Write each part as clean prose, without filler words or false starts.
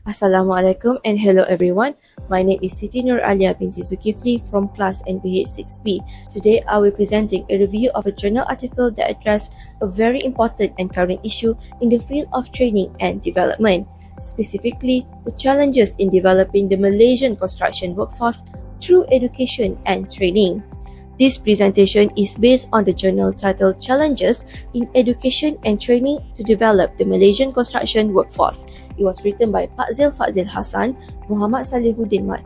Assalamualaikum and hello everyone. My name is Siti Nuralia Binti Zulkifli from class NPH6B. Today I will be presenting a review of a journal article that addressed a very important and current issue in the field of training and development, specifically the challenges in developing the Malaysian construction workforce through education and training. This presentation is based on the journal titled Challenges in Education and Training to Develop the Malaysian Construction Workforce. It was written by Fazil Hassan, Mohammad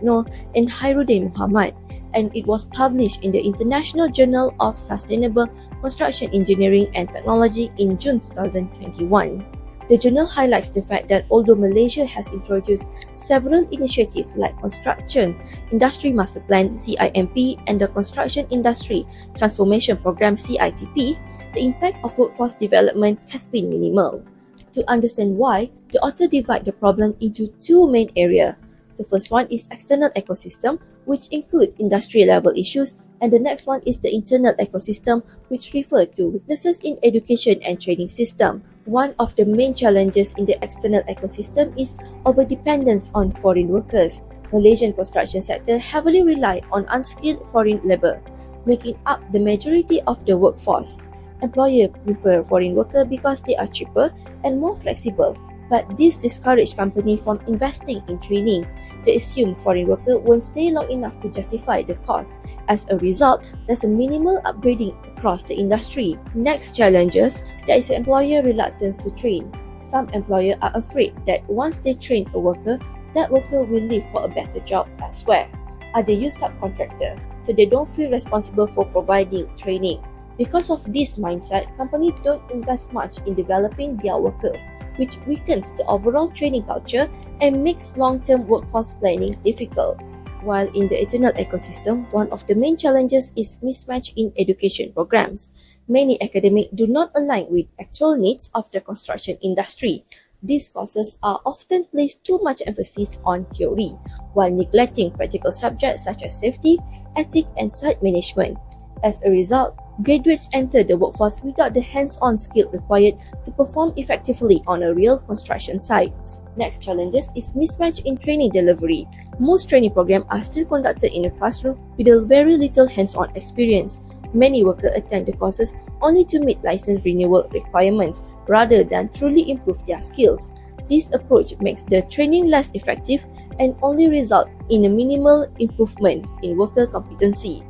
Noor, and Hairuddin Mohammad, and it was published in the International Journal of Sustainable Construction Engineering and Technology in June 2021. The journal highlights the fact that although Malaysia has introduced several initiatives like Construction Industry Master Plan (CIMP) and the Construction Industry Transformation Program (CITP), the impact of workforce development has been minimal. To understand why, the author divides the problem into two main areas. The first one is external ecosystem, which include industry-level issues, and the next one is the internal ecosystem, which refer to weaknesses in education and training system. One of the main challenges in the external ecosystem is overdependence on foreign workers. Malaysian construction sector heavily rely on unskilled foreign labor, making up the majority of the workforce. Employers prefer foreign workers because they are cheaper and more flexible. But this discourages companies from investing in training. They assume foreign workers won't stay long enough to justify the cost. As a result, there's a minimal upgrading across the industry. Next challenges, there is employer reluctance to train. Some employers are afraid that once they train a worker, that worker will leave for a better job elsewhere. Others use subcontractor, so they don't feel responsible for providing training. Because of this mindset, companies don't invest much in developing their workers, which weakens the overall training culture and makes long-term workforce planning difficult. While in the internal ecosystem, one of the main challenges is mismatch in education programs. Many academics do not align with actual needs of the construction industry. These courses are often place too much emphasis on theory, while neglecting practical subjects such as safety, ethics, and site management. As a result, graduates enter the workforce without the hands-on skill required to perform effectively on a real construction site. Next challenges is mismatch in training delivery. Most training programs are still conducted in a classroom with a very little hands-on experience. Many workers attend the courses only to meet license renewal requirements rather than truly improve their skills. This approach makes the training less effective and only result in a minimal improvements in worker competency.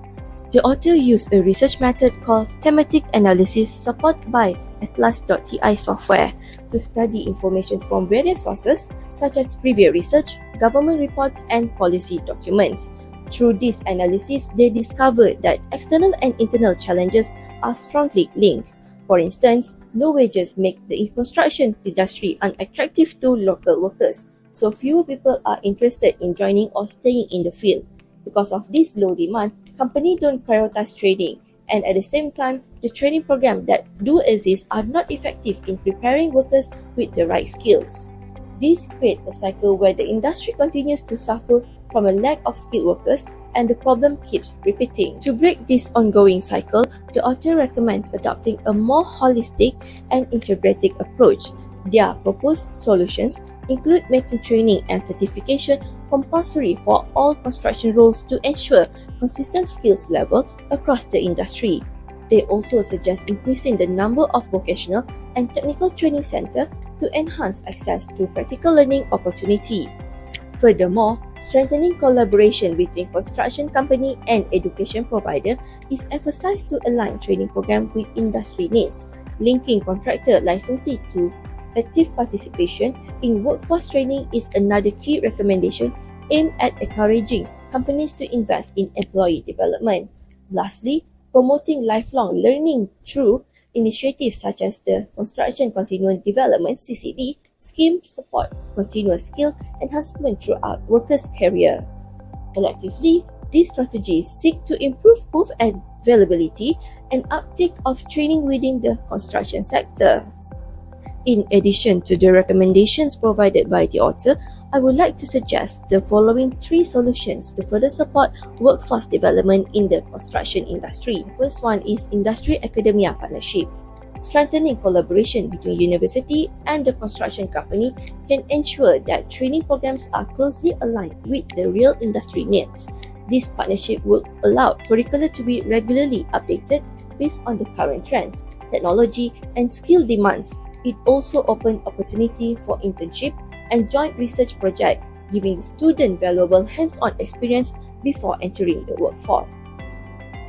The author used a research method called thematic analysis supported by Atlas.ti software to study information from various sources such as previous research, government reports, and policy documents. Through this analysis, they discovered that external and internal challenges are strongly linked. For instance, low wages make the construction industry unattractive to local workers, so fewer people are interested in joining or staying in the field. Because of this low demand, companies don't prioritize training, and at the same time, the training programs that do exist are not effective in preparing workers with the right skills. This creates a cycle where the industry continues to suffer from a lack of skilled workers, and the problem keeps repeating. To break this ongoing cycle, the author recommends adopting a more holistic and integrated approach. Their proposed solutions include making training and certification compulsory for all construction roles to ensure consistent skills level across the industry. They also suggest increasing the number of vocational and technical training centers to enhance access to practical learning opportunity. Furthermore, strengthening collaboration between construction company and education provider is emphasized to align training programs with industry needs, linking contractor licensee to active participation in workforce training is another key recommendation aimed at encouraging companies to invest in employee development. Lastly, promoting lifelong learning through initiatives such as the Construction Continuous Development (CCD) scheme supports continuous skill enhancement throughout workers' career. Collectively, these strategies seek to improve both availability and uptake of training within the construction sector. In addition to the recommendations provided by the author, I would like to suggest the following 3 solutions to further support workforce development in the construction industry. The first one is Industry Academia Partnership. Strengthening collaboration between university and the construction company can ensure that training programs are closely aligned with the real industry needs. This partnership will allow curricula to be regularly updated based on the current trends, technology, and skill demands. It also opens opportunity for internship and joint research projects, giving the student valuable hands-on experience before entering the workforce.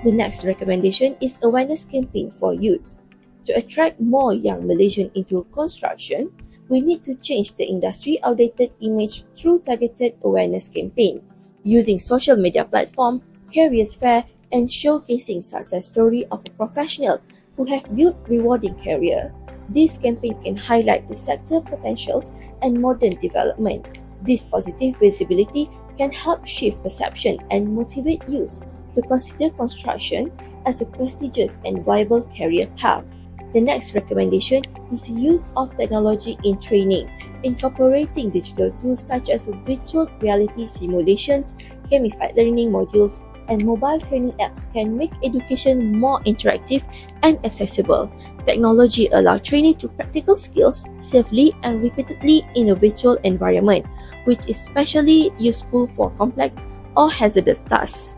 The next recommendation is awareness campaign for youth. To attract more young Malaysians into construction, we need to change the industry outdated image through targeted awareness campaign, using social media platform, careers fair, and showcasing success story of a professional who have built rewarding career. This campaign can highlight the sector potentials and modern development. This positive visibility can help shift perception and motivate youth to consider construction as a prestigious and viable career path. The next recommendation is use of technology in training. Incorporating digital tools such as virtual reality simulations, gamified learning modules, and mobile training apps can make education more interactive and accessible. Technology allows training to practical skills safely and repeatedly in a virtual environment, which is especially useful for complex or hazardous tasks.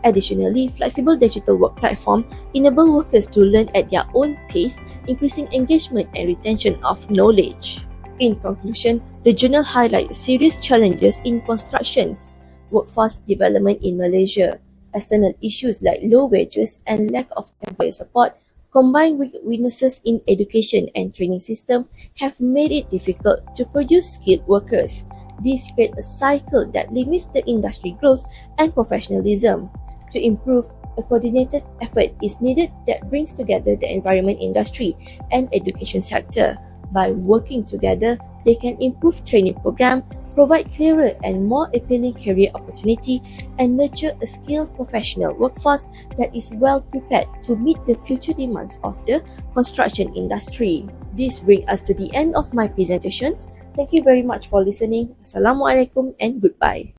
Additionally, flexible digital work platforms enable workers to learn at their own pace, increasing engagement and retention of knowledge. In conclusion, the journal highlights serious challenges in construction's workforce development in Malaysia. External issues like low wages and lack of employer support, combined with weaknesses in education and training system, have made it difficult to produce skilled workers. This creates a cycle that limits the industry growth and professionalism. To improve, a coordinated effort is needed that brings together the environment industry and education sector. By working together, they can improve training program, provide clearer and more appealing career opportunity, and nurture a skilled professional workforce that is well prepared to meet the future demands of the construction industry. This brings us to the end of my presentations. Thank you very much for listening. Assalamualaikum and goodbye.